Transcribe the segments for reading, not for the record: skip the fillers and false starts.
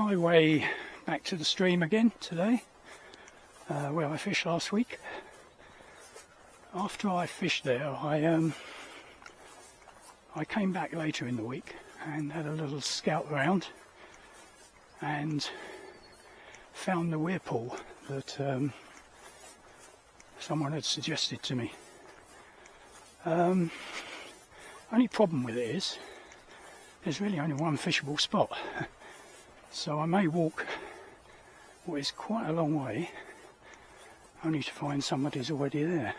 my way back to the stream again today, where I fished last week. After I fished there, I came back later in the week and had a little scout around and found the weir pool that someone had suggested to me. Only problem with it is there's really only one fishable spot, so I may walk what is quite a long way only to find somebody's already there,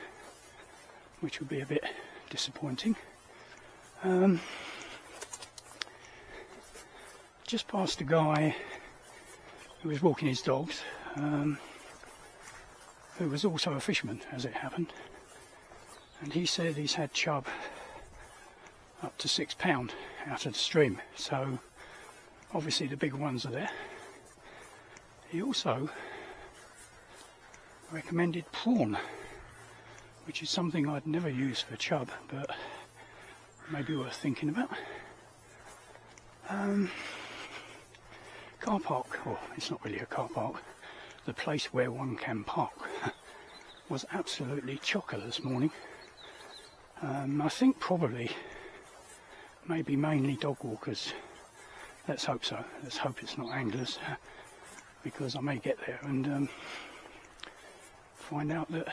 which would be a bit disappointing. Just passed a guy who was walking his dogs, who was also a fisherman, as it happened, and he said he's had chub up to £6 out of the stream, so obviously the bigger ones are there. He also recommended prawn, which is something I'd never used for chub, but maybe worth thinking about. Car park, or it's not really a car park, the place where one can park, was absolutely chocker this morning. I think probably, maybe mainly dog walkers. Let's hope so. Let's hope it's not anglers, because I may get there and find out that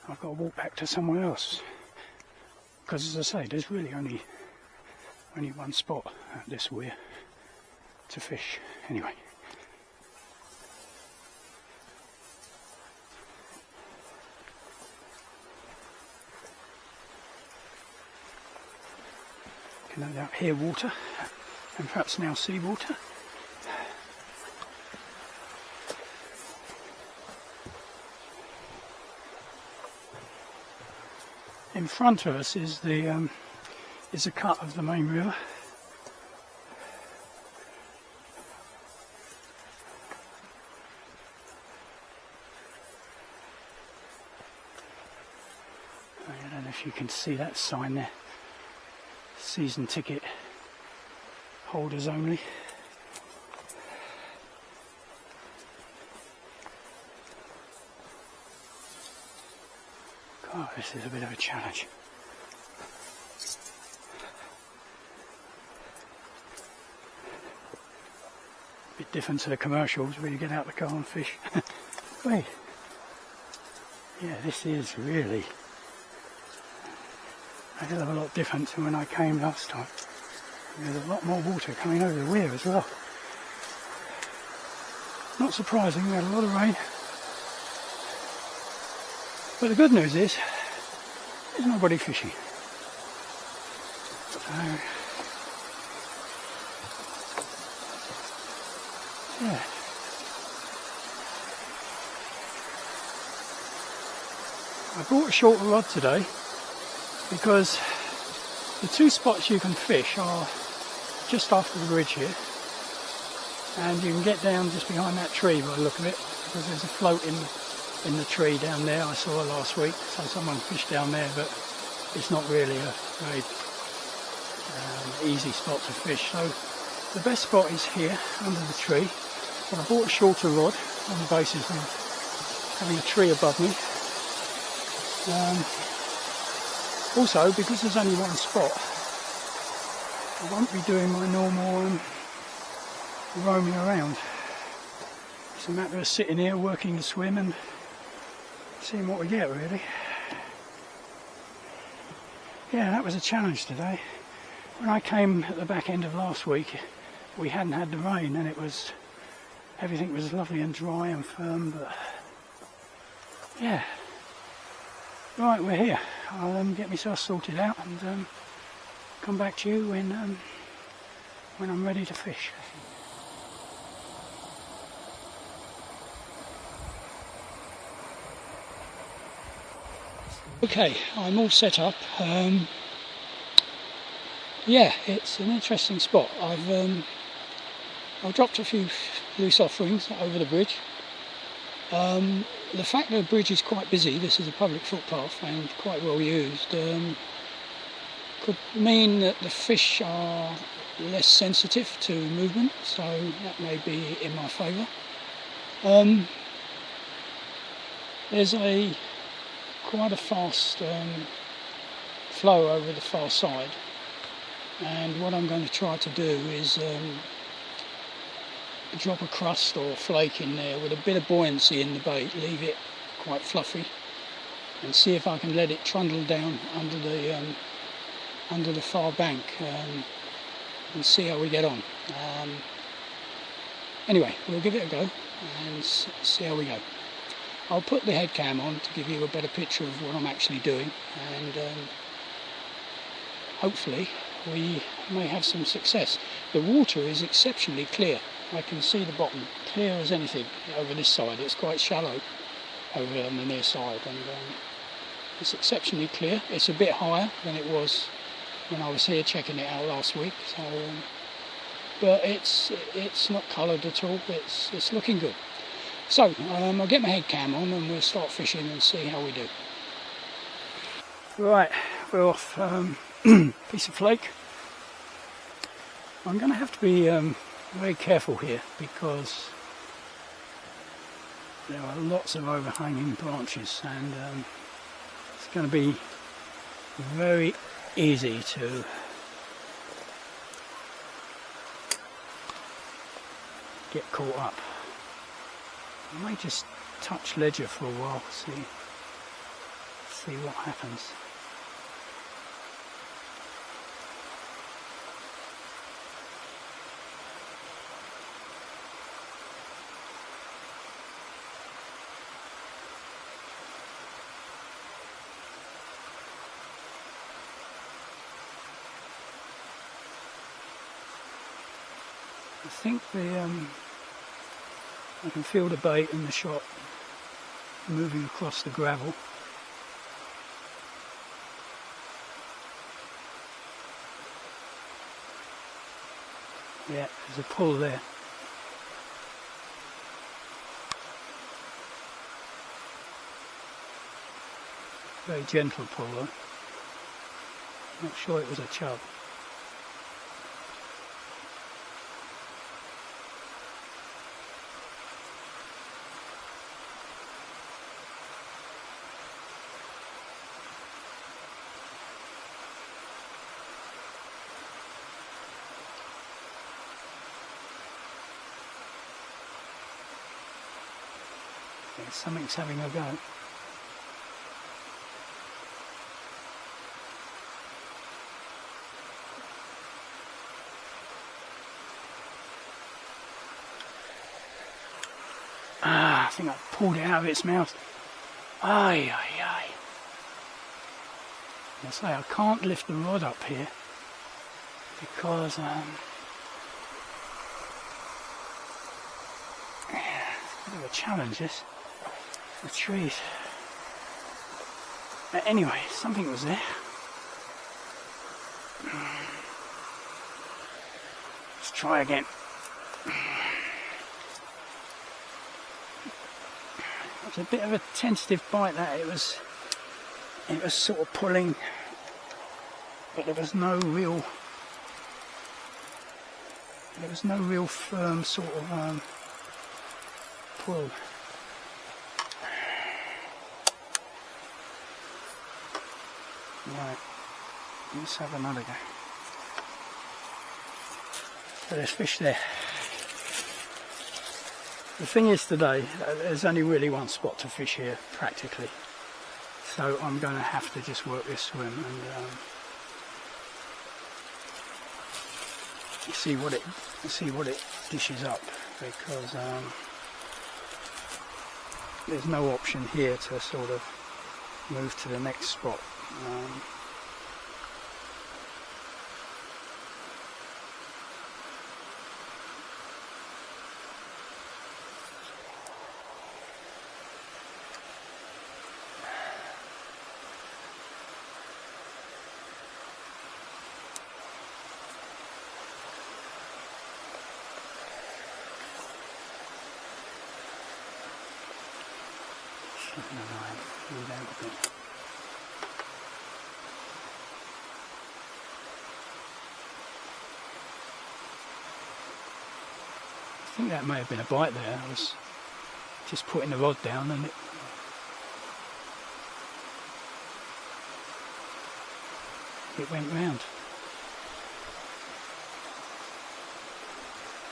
I've got to walk back to somewhere else. Because as I say, there's really only one spot at this weir to fish. Anyway. You can no doubt hear water, and perhaps now sea water. In front of us is a cut of the main river. I don't know if you can see that sign there. Season ticket holders only. God, this is a bit of a challenge. A bit different to the commercials where you get out the car and fish. Wait. Yeah, this is really a hell of a lot different to when I came last time. There's a lot more water coming over the weir as well. Not surprising, we had a lot of rain. But the good news is, there's nobody fishing. So, yeah. I brought a shorter rod today because the two spots you can fish are just after the bridge here, and you can get down just behind that tree by the look of it, because there's a float in the tree down there I saw last week, so someone fished down there, but it's not really a very easy spot to fish. So the best spot is here under the tree, but I bought a shorter rod on the basis of having a tree above me. Also, because there's only one spot, I won't be doing my normal roaming around. It's a matter of sitting here working the swim and seeing what we get, really. Yeah, that was a challenge today. When I came at the back end of last week, we hadn't had the rain, and everything was lovely and dry and firm, but yeah. Right, we're here. I'll get myself sorted out and come back to you when I'm ready to fish. Okay, I'm all set up. Yeah, it's an interesting spot. I've dropped a few loose offerings over the bridge. The fact that the bridge is quite busy, this is a public footpath and quite well used, could mean that the fish are less sensitive to movement, so that may be in my favour. There's quite a fast flow over the far side, and what I'm going to try to do is drop a crust or flake in there with a bit of buoyancy in the bait, leave it quite fluffy, and see if I can let it trundle down under the far bank, and see how we get on. Anyway, we'll give it a go and see how we go. I'll put the head cam on to give you a better picture of what I'm actually doing, and hopefully we may have some success. The water is exceptionally clear. I can see the bottom clear as anything over this side. It's quite shallow over on the near side, and it's exceptionally clear. It's a bit higher than it was when I was here checking it out last week, so but it's not coloured at all. It's looking good. So I'll get my head cam on and we'll start fishing and see how we do. Right, we're off. Piece of flake. I'm going to have to be very careful here because there are lots of overhanging branches, and it's going to be very easy to get caught up. I may just touch ledger for a while, see what happens. I think I can feel the bait and the shot moving across the gravel. Yeah, there's a pull there. Very gentle pull though. Not sure it was a chub. Something's having a go. I think I pulled it out of its mouth. Aye. I say I can't lift the rod up here because it's a bit of a challenge, this. The trees. But anyway, something was there. Let's try again. It was a bit of a tentative bite that it was sort of pulling, but there was no real firm sort of pull. Right, let's have another go. So there's fish there. The thing is today, there's only really one spot to fish here, practically. So I'm going to have to just work this swim and see what it dishes up, because there's no option here to sort of move to the next spot. think that may have been a bite there. I was just putting the rod down and it went round.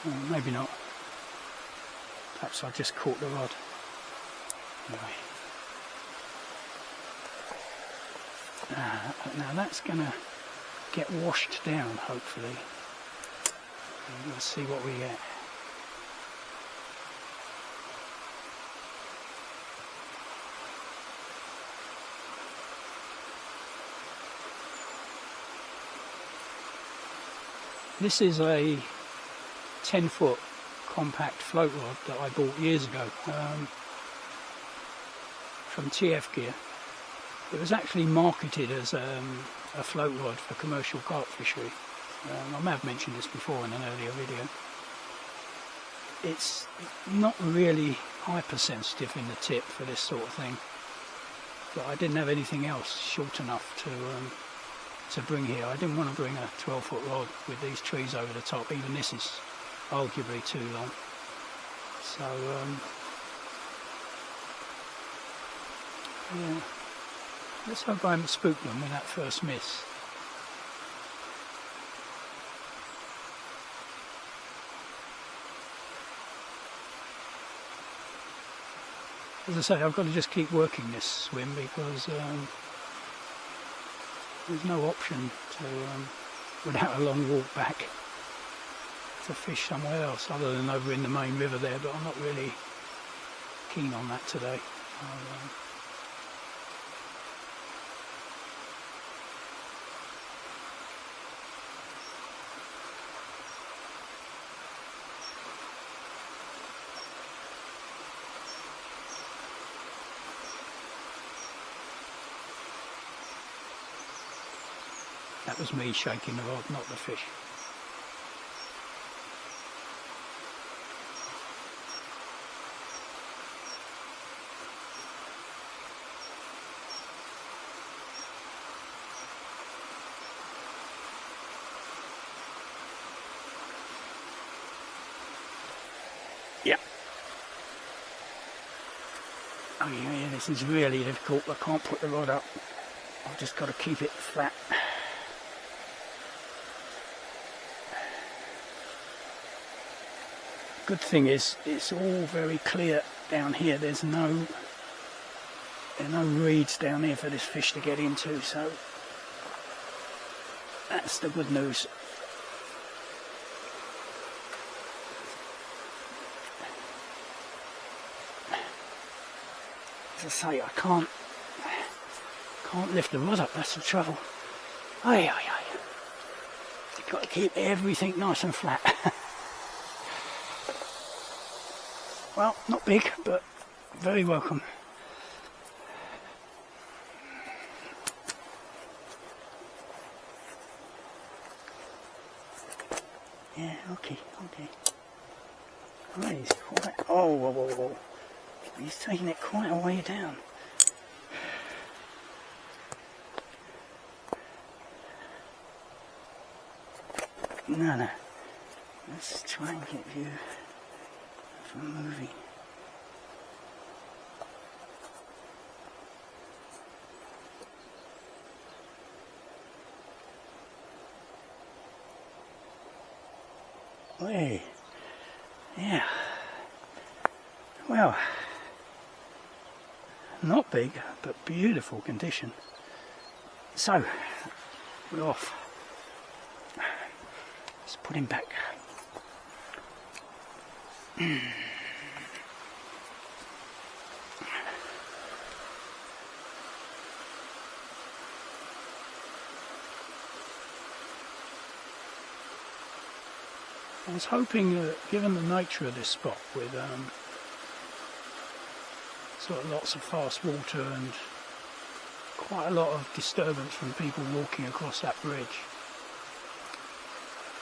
Well, maybe not. Perhaps I just caught the rod. Anyway. Now that's going to get washed down, hopefully. And we'll see what we get. This is a 10-foot compact float rod that I bought years ago from TF Gear. It was actually marketed as a float rod for commercial carp fishery. I may have mentioned this before in an earlier video. It's not really hypersensitive in the tip for this sort of thing, but I didn't have anything else short enough to bring here. I didn't want to bring a 12-foot rod with these trees over the top. Even this is arguably too long. So yeah, let's hope I haven't spooked them with that first miss. As I say, I've got to just keep working this swim because there's no option to, without a long walk back, to fish somewhere else other than over in the main river there, but I'm not really keen on that today. That was me shaking the rod, not the fish. Yeah. Oh yeah, this is really difficult. I can't put the rod up. I've just got to keep it flat. Good thing is it's all very clear down here. There's no reeds down here for this fish to get into, so that's the good news. As I say, I can't lift the rod up. That's the trouble. You've got to keep everything nice and flat. Well, not big, but very welcome. Yeah, okay. Right, he's quite... Oh, whoa. He's taking it quite a way down. No. Let's try and get you from moving. Hey, yeah. Well, not big, but beautiful condition. So, we're off. Let's put him back. I was hoping that, given the nature of this spot with sort of lots of fast water and quite a lot of disturbance from people walking across that bridge,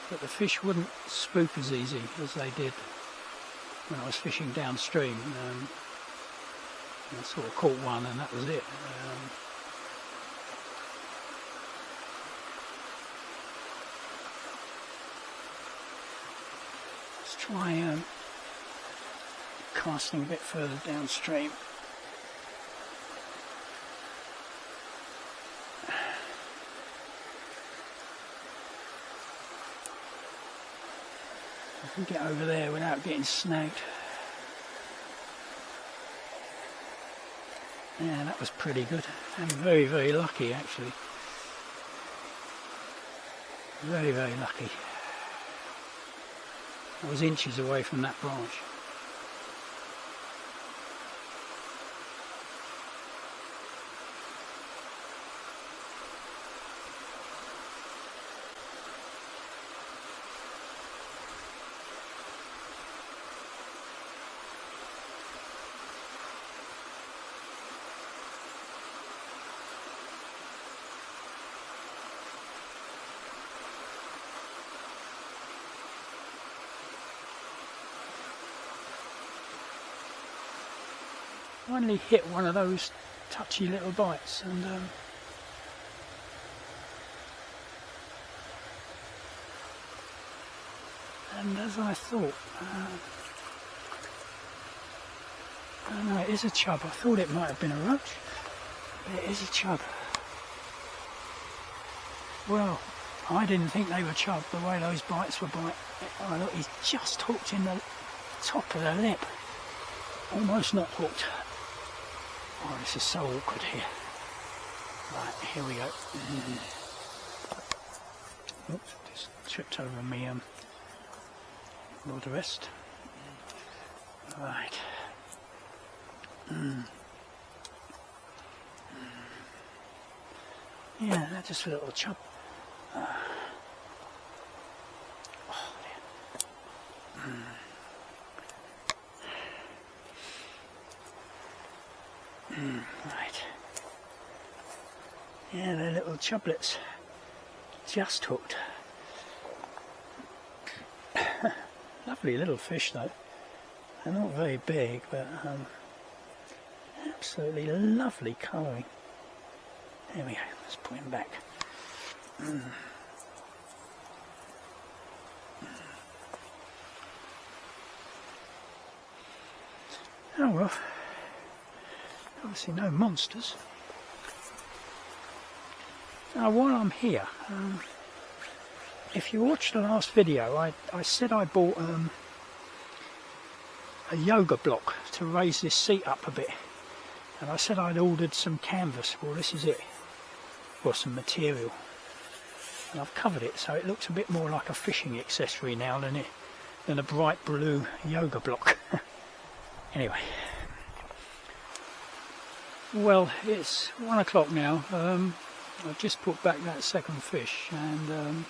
that the fish wouldn't spook as easy as they did when I was fishing downstream. I sort of caught one and that was it. Let's try casting a bit further downstream. I can get over there without getting snagged. Yeah, that was pretty good. I'm very, very lucky actually. Very, very lucky. I was inches away from that branch. Finally hit one of those touchy little bites, and as I thought, oh no, it is a chub. I thought it might have been a roach, but it is a chub. Well, I didn't think they were chub the way those bites were biting. Oh look, he's just hooked in the top of the lip, almost not hooked. Oh, this is so awkward here. Right, here we go. Oops, just tripped over me water rest. Right. Yeah, that's just a little chub. Oh dear. Right. Yeah, they're little chublets. Just hooked. Lovely little fish though. They're not very big, but absolutely lovely colouring. There we go, let's put him back. Oh well. Obviously no monsters. Now while I'm here, if you watched the last video, I said I bought a yoga block to raise this seat up a bit, and I said I'd ordered some canvas. Well, this is it, or some material, and I've covered it so it looks a bit more like a fishing accessory now than a bright blue yoga block. Anyway. Well, it's 1 o'clock now. I've just put back that second fish, and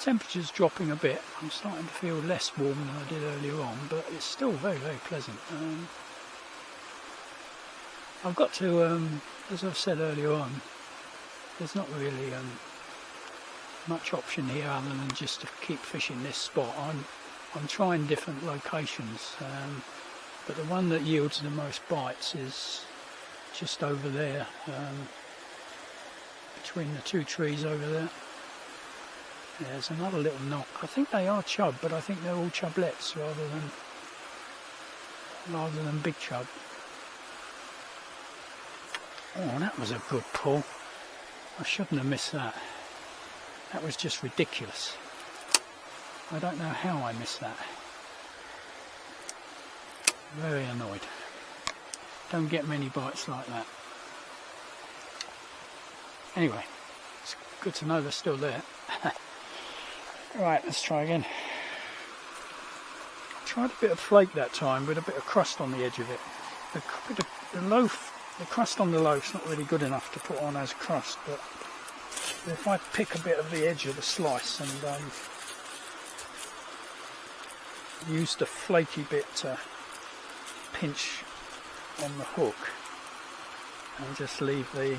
temperature's dropping a bit. I'm starting to feel less warm than I did earlier on, but it's still very, very pleasant. I've got to, as I've said earlier on, there's not really much option here other than just to keep fishing this spot. I'm trying different locations. But the one that yields the most bites is just over there, between the two trees over there. There's another little knock. I think they are chub, but I think they're all chublets rather than big chub. Oh, that was a good pull. I shouldn't have missed that. That was just ridiculous. I don't know how I missed that. Very annoyed. Don't get many bites like that. Anyway, it's good to know they're still there. Right, let's try again. Tried a bit of flake that time with a bit of crust on the edge of it. The crust on the loaf's not really good enough to put on as crust, but if I pick a bit of the edge of the slice and use the flaky bit to pinch on the hook and just leave the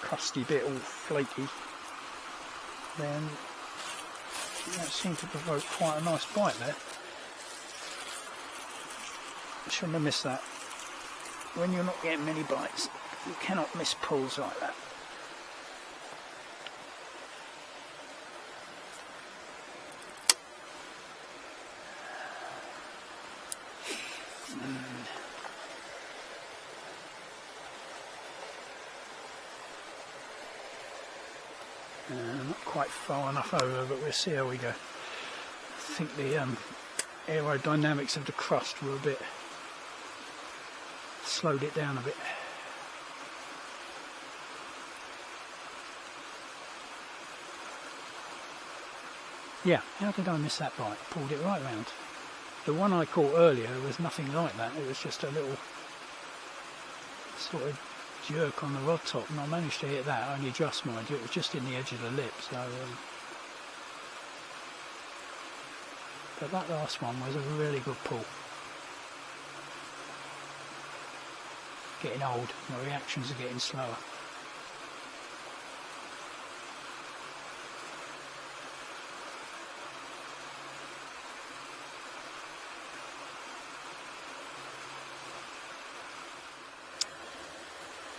crusty bit all flaky, then that seemed to provoke quite a nice bite there. I shouldn't have missed that. When you're not getting many bites, you cannot miss pulls like that. Not quite far enough over, but we'll see how we go. I think the aerodynamics of the crust were a bit, slowed it down a bit. Yeah, how did I miss that bite? Pulled it right round. The one I caught earlier was nothing like that. It was just a little sort of jerk on the rod top, and I managed to hit that, only just, mind you. It was just in the edge of the lip, so but that last one was a really good pull. Getting old, my reactions are getting slower.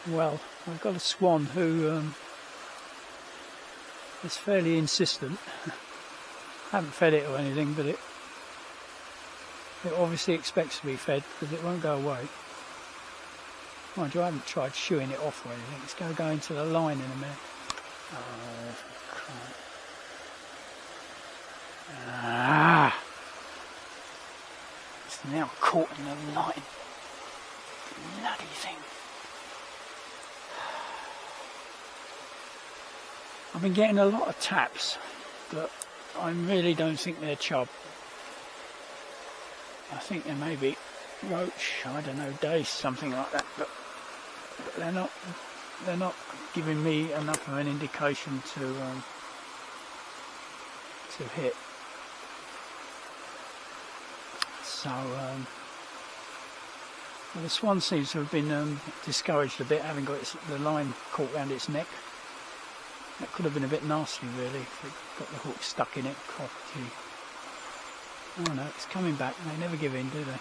Well, I've got a swan who is fairly insistent. I haven't fed it or anything, but it obviously expects to be fed because it won't go away. Mind you, I haven't tried shooing it off or anything. It's going to go into the line in a minute. Oh, for crying. Ah! It's now caught in the line. Bloody thing. I've been getting a lot of taps, but I really don't think they're chub. I think they may be roach, I don't know, dace, something like that, but they're not giving me enough of an indication to hit. So well, the swan seems to have been discouraged a bit, having got the line caught round its neck. That could have been a bit nasty, really, if it got the hook stuck in it. God, gee. Oh no, it's coming back. They never give in, do they?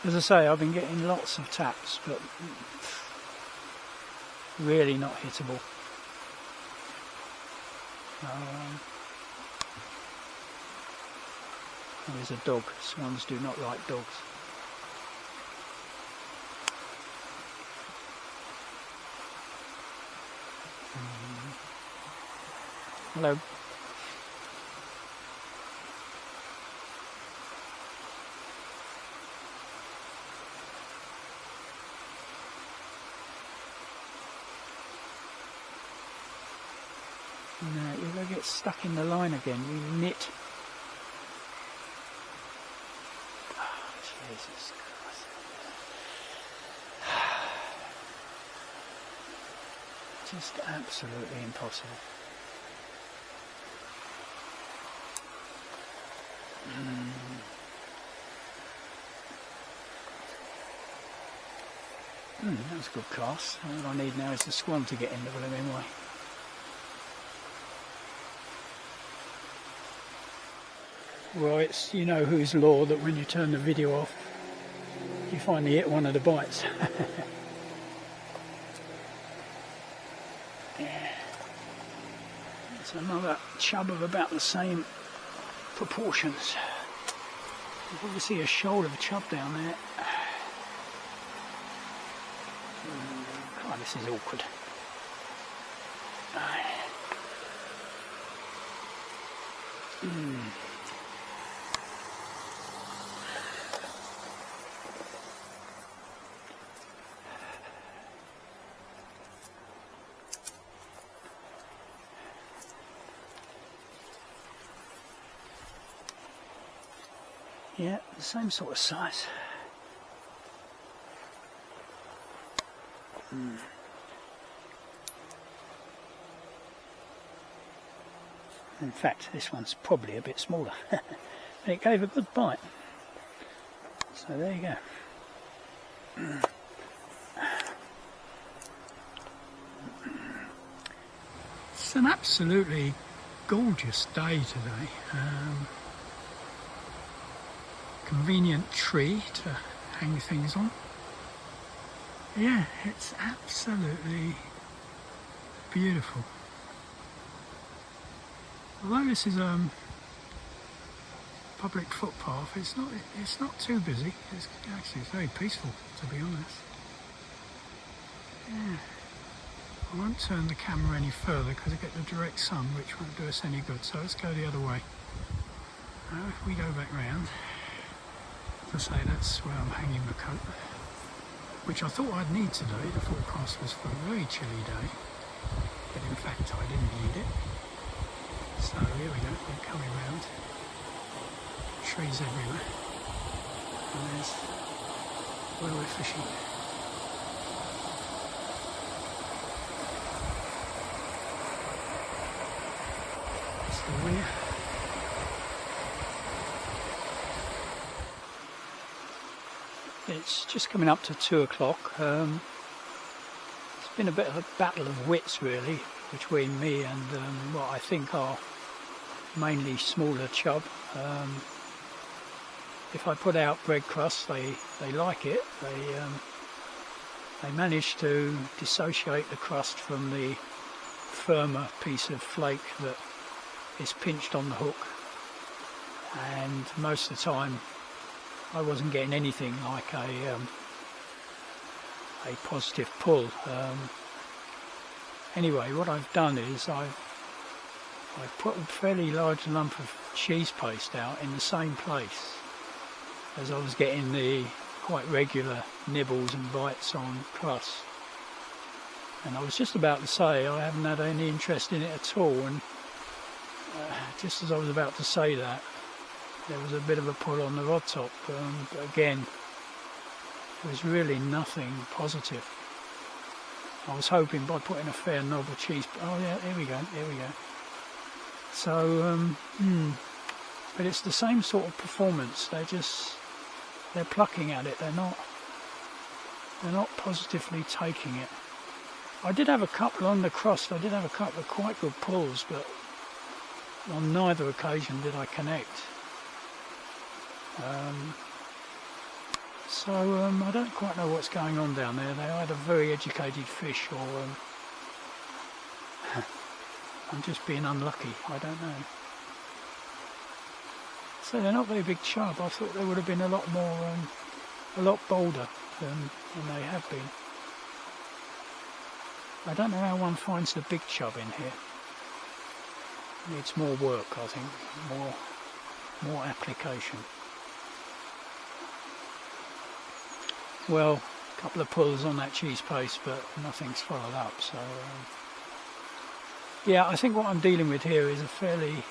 As I say, I've been getting lots of taps, but really not hittable. There's a dog. Swans do not like dogs. Hello. No, you're going to get stuck in the line again, you nit. Oh, Jesus Christ. Just absolutely impossible. That was a good cast. All I need now is the swan to get in the blooming way. Well, it's you know whose law that when you turn the video off, you finally hit one of the bites. Yeah. It's another chub of about the same proportions. You can see a shoal of a chub down there. God, this is awkward. Yeah, the same sort of size. In fact, this one's probably a bit smaller. But it gave a good bite. So there you go. It's an absolutely gorgeous day today. Convenient tree to hang things on. Yeah, it's absolutely beautiful. Although this is public footpath, it's not too busy. It's very peaceful, to be honest. Yeah. I won't turn the camera any further because I get the direct sun, which won't do us any good. So let's go the other way. Now if we go back round, as I say, that's where I'm hanging my coat, which I thought I'd need today. The forecast was for a very chilly day, but in fact I didn't need it. So here we go, we're coming round. Trees everywhere. And there's where we're fishing. That's the weir. It's just coming up to 2 o'clock. It's been a bit of a battle of wits really between me and what I think are mainly smaller chub. If I put out bread crusts, they like it. They manage to dissociate the crust from the firmer piece of flake that is pinched on the hook, and most of the time I wasn't getting anything like a positive pull. Anyway, what I've done is I've put a fairly large lump of cheese paste out in the same place as I was getting the quite regular nibbles and bites on crust. And I was just about to say I haven't had any interest in it at all, and just as I was about to say that, there was a bit of a pull on the rod top, but again, there was really nothing positive. I was hoping by putting a fair knob of cheese, oh yeah, here we go. So, but it's the same sort of performance. They're plucking at it. They're not positively taking it. I did have a couple on the crust. I did have a couple of quite good pulls, but on neither occasion did I connect. So I don't quite know what's going on down there. They're either very educated fish or I'm just being unlucky. I don't know. So they're not very big chub. I thought they would have been a lot more, a lot bolder than they have been. I don't know how one finds the big chub in here. Needs more work, I think, more application. Well, a couple of pulls on that cheese paste, but nothing's followed up. So, yeah, I think what I'm dealing with here is a fairly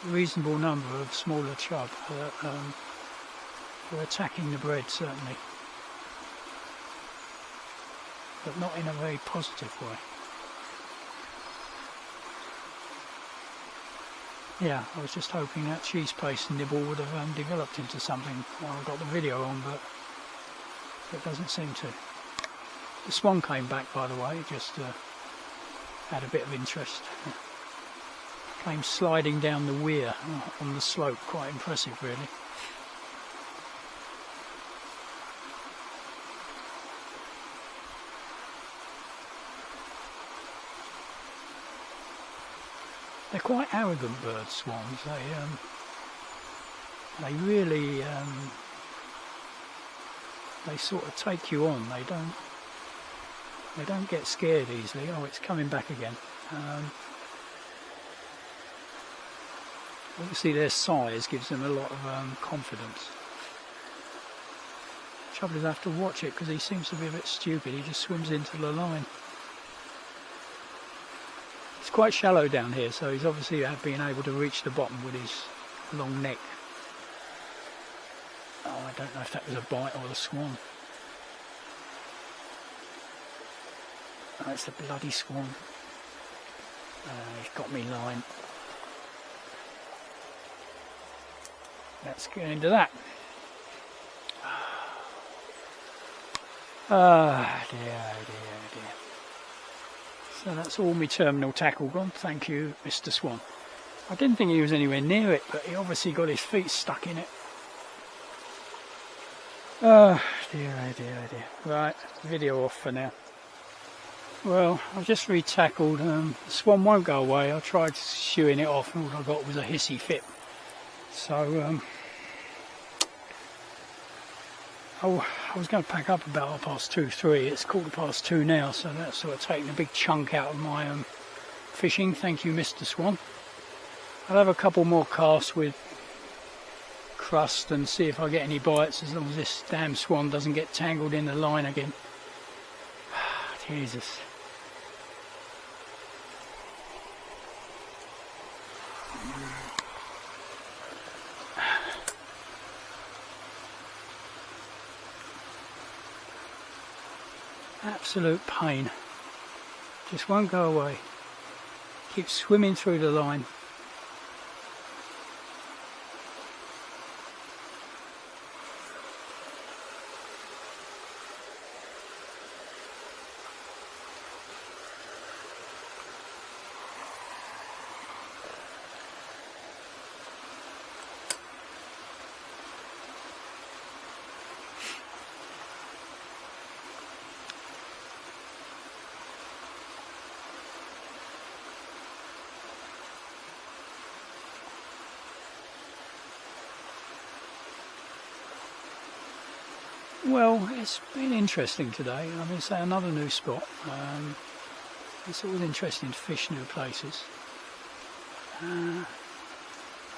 reasonable number of smaller chub that are attacking the bread, certainly, but not in a very positive way. Yeah, I was just hoping that cheese paste nibble would have developed into something while I got the video on, but it doesn't seem to. The swan came back, by the way, just had a bit of interest. Came sliding down the weir on the slope, quite impressive really. They're quite arrogant birds, swans. They really they sort of take you on. They don't get scared easily. Oh, it's coming back again. Obviously their size gives them a lot of confidence. Trouble is I have to watch it because he seems to be a bit stupid. He just swims into the line. It's quite shallow down here, so he's obviously been able to reach the bottom with his long neck. Oh, I don't know if that was a bite or the swan. Oh, it's the bloody swan. He's got me line. Let's get into that. Ah, dear. So that's all my terminal tackle gone. Thank you, Mr. Swan. I didn't think he was anywhere near it, but he obviously got his feet stuck in it. Oh dear, oh dear, oh dear. Right, video off for now. Well, I've just re-tackled. The swan won't go away. I tried shooing it off and all I got was a hissy fit. So I was going to pack up about 2:30. It's 2:15 now, so that's sort of taking a big chunk out of my fishing. Thank you, Mr. Swan. I'll have a couple more casts with crust and see if I get any bites, as long as this damn swan doesn't get tangled in the line again. Jesus. Absolute pain. Just won't go away. Keeps swimming through the line. Well, it's been interesting today. I mean, say another new spot. It's always interesting to fish new places. I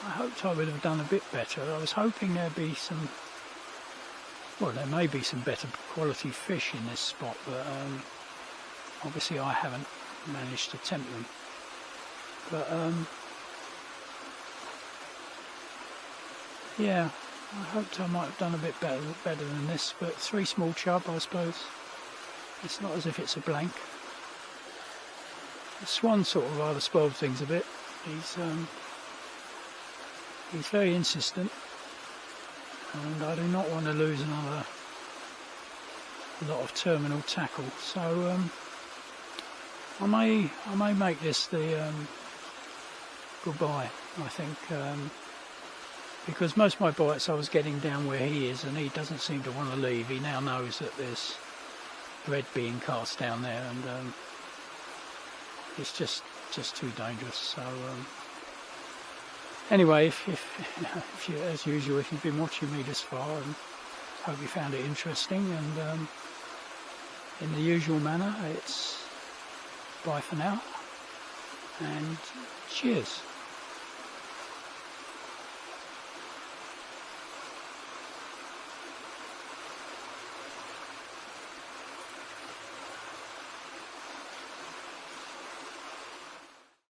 hoped I would have done a bit better. I was hoping there'd be some, well, there may be some better quality fish in this spot, but obviously I haven't managed to tempt them. But yeah, I hoped I might have done a bit better than this, but 3 small chub, I suppose. It's not as if it's a blank. The swan sort of rather spoiled things a bit. He's very insistent, and I do not want to lose another lot of terminal tackle. So I may make this the goodbye, I think. Because most of my bites I was getting down where he is, and he doesn't seem to want to leave. He now knows that there's bread being cast down there, and it's just too dangerous. So anyway, if you, as usual, if you've been watching me this far, and hope you found it interesting, and in the usual manner, it's bye for now, and cheers.